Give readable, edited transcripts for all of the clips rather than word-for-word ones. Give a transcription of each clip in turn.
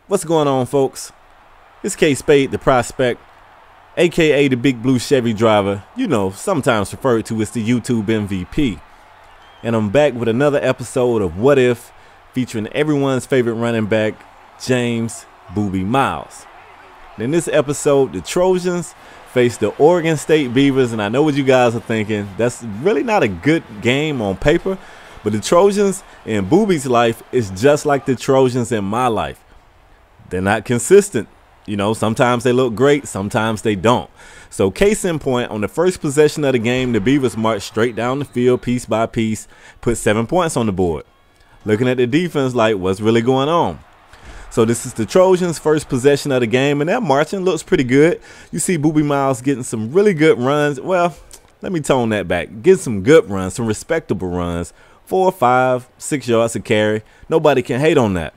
What's going on, folks? It's K Spade, the prospect, aka the Big Blue Chevy driver, sometimes referred to as the YouTube MVP. And I'm back with another episode of What If, featuring everyone's favorite running back, James Boobie Miles. In this episode, the Trojans face the Oregon State Beavers, and I know what you guys are thinking. That's really not a good game on paper, but the Trojans in Boobie's life is just like the Trojans in my life. They're not consistent. Sometimes they look great, sometimes they don't. So case in point, on the first possession of the game, the Beavers marched straight down the field piece by piece, put 7 points on the board. Looking at the defense like, what's really going on? So this is the Trojans' first possession of the game, and that marching looks pretty good. You see Boobie Miles getting some really good runs. Well, let me tone that back. Getting some good runs, some respectable runs. 4, 5, 6 yards a carry. Nobody can hate on that.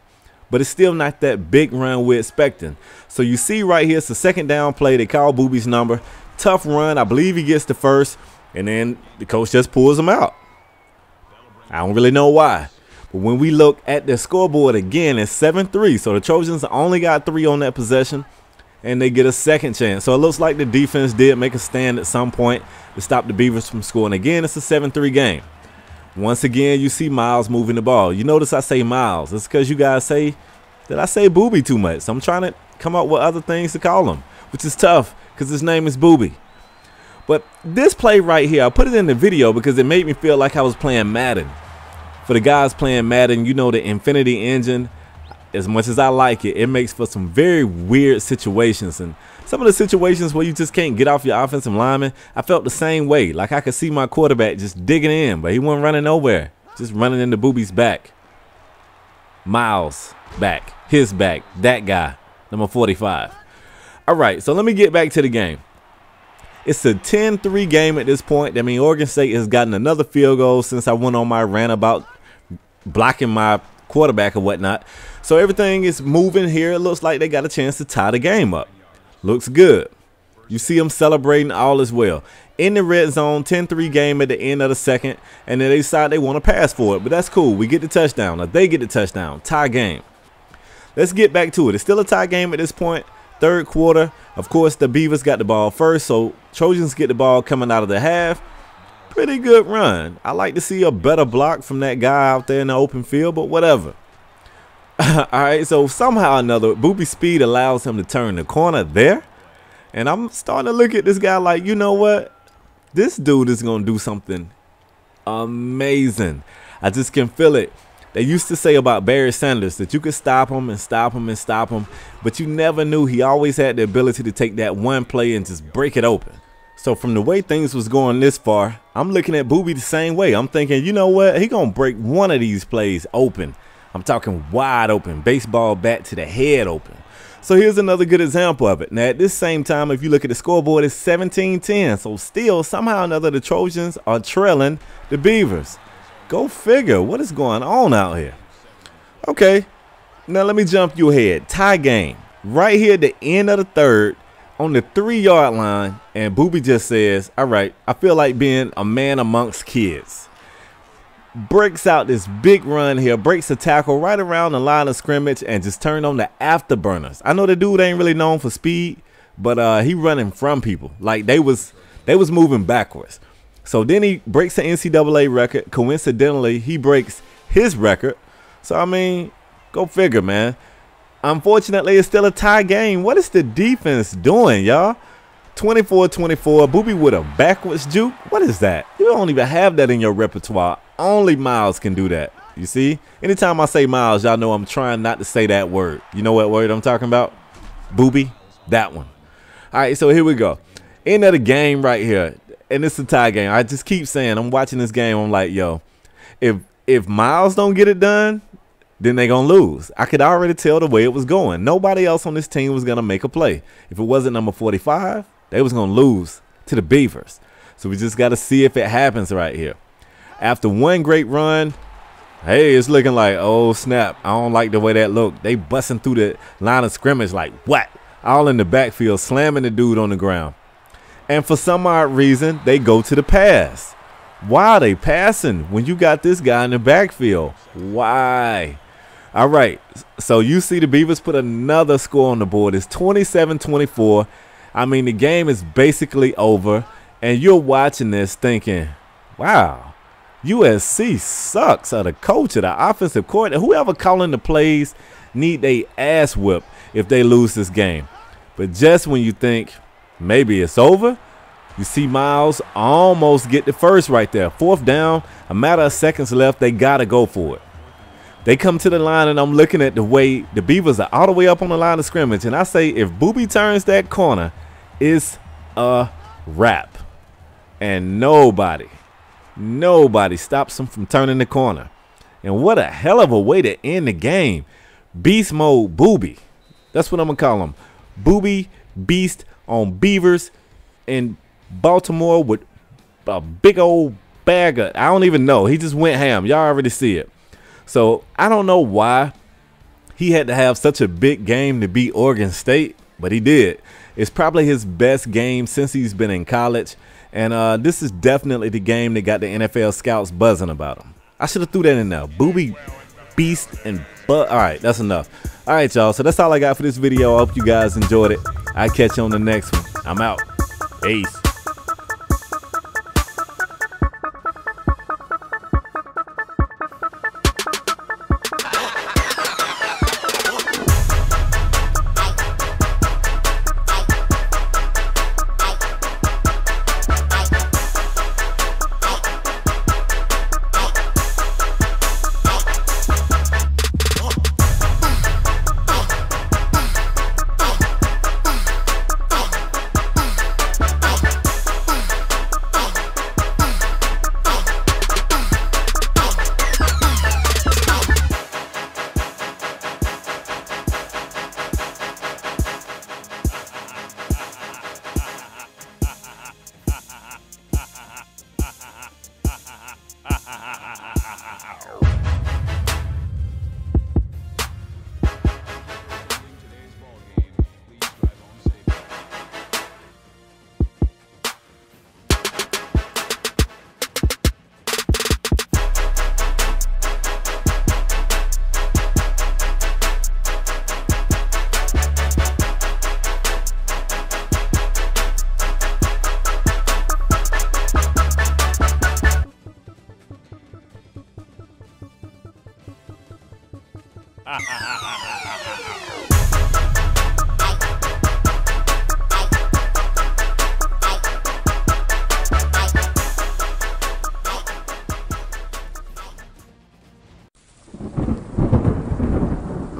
But it's still not that big run we're expecting. So you see right here, it's a second down play. They call Boobie's number. Tough run. I believe he gets the first, and then the coach just pulls him out. I don't really know why. But when we look at the scoreboard again, it's 7-3. So the Trojans only got 3 on that possession, and they get a second chance. So it looks like the defense did make a stand at some point to stop the Beavers from scoring. Again, it's a 7-3 game. Once again, you see Miles moving the ball. You notice I say Miles. It's because you guys say that I say Boobie too much. So I'm trying to come up with other things to call him, which is tough because his name is Boobie. But this play right here, I put it in the video because it made me feel like I was playing Madden. For the guys playing Madden, the Infinity Engine, as much as I like it, it makes for some very weird situations. And some of the situations where you just can't get off your offensive lineman, I felt the same way. Like I could see my quarterback just digging in, but he wasn't running nowhere. Just running into Boobie's back. Miles back. His back. That guy. Number 45. All right, so let me get back to the game. It's a 10-3 game at this point. I mean, Oregon State has gotten another field goal since I went on my rant about blocking my quarterback or whatnot. So everything is moving here. It looks like they got a chance to tie the game up. Looks good. You see them celebrating all as well. In the red zone, 10-3 game at the end of the second, and then they decide they want to pass for it. But that's cool. We get the touchdown. Now they get the touchdown. Tie game. Let's get back to it. It's still a tie game at this point. Third quarter. Of course, the Beavers got the ball first, so Trojans get the ball coming out of the half. Pretty good run. I like to see a better block from that guy out there in the open field, but whatever. All right, so somehow or another, Boobie's speed allows him to turn the corner there. And I'm starting to look at this guy like, you know what? This dude is going to do something amazing. I just can feel it. They used to say about Barry Sanders that you could stop him and stop him and stop him, but you never knew he always had the ability to take that one play and just break it open. So from the way things was going this far, I'm looking at Boobie the same way. I'm thinking, you know what? He going to break one of these plays open. I'm talking wide open, baseball bat to the head open. So here's another good example of it. Now, at this same time, if you look at the scoreboard, it's 17-10. So still, somehow or another, the Trojans are trailing the Beavers. Go figure. What is going on out here? Okay, now let me jump you ahead. Tie game. Right here at the end of the third, on the 3-yard line, and Boobie just says, all right, I feel like being a man amongst kids. Breaks out this big run here, breaks a tackle right around the line of scrimmage, and just turned on the afterburners. I know the dude ain't really known for speed, but he running from people like they was moving backwards. So then he breaks the NCAA record. Coincidentally, he breaks his record. So I mean, go figure, man. Unfortunately, it's still a tie game. What is the defense doing, y'all? 24-24. Boobie with a backwards juke. What is that? You don't even have that in your repertoire. Only Miles can do that. You see? Anytime I say Miles, y'all know I'm trying not to say that word. You know what word I'm talking about? Boobie. That one. All right, so here we go. End of the game right here. And it's a tie game. I just keep saying, I'm watching this game. I'm like, yo, if Miles don't get it done, then they're going to lose. I could already tell the way it was going. Nobody else on this team was going to make a play. If it wasn't number 45, they was going to lose to the Beavers. So we just got to see if it happens right here. After one great run, hey, it's looking like, oh, snap. I don't like the way that looked. They busting through the line of scrimmage like, what? All in the backfield, slamming the dude on the ground. And for some odd reason, they go to the pass. Why are they passing when you got this guy in the backfield? Why? All right, so you see the Beavers put another score on the board. It's 27-24. I mean, the game is basically over, and you're watching this thinking, wow, USC sucks. Or the coach or the offensive coordinator, whoever calling the plays, need they ass whip if they lose this game. But just when you think maybe it's over, you see Miles almost get the first right there. 4th down, a matter of seconds left. They got to go for it. They come to the line, and I'm looking at the way the Beavers are all the way up on the line of scrimmage. And I say if Boobie turns that corner, it's a wrap. And nobody stops him from turning the corner. And what a hell of a way to end the game. Beast mode Boobie. That's what I'm going to call him. Boobie Beast on Beavers in Baltimore with a big old bag of, I don't even know. He just went ham. Y'all already see it. So I don't know why he had to have such a big game to beat Oregon State, but he did. It's probably his best game since he's been in college. And this is definitely the game that got the NFL scouts buzzing about him. I should have threw that in there. Boobie, Beast, and All right, that's enough. All right, y'all. So that's all I got for this video. I hope you guys enjoyed it. I'll catch you on the next one. I'm out. Peace.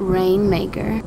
Rainmaker.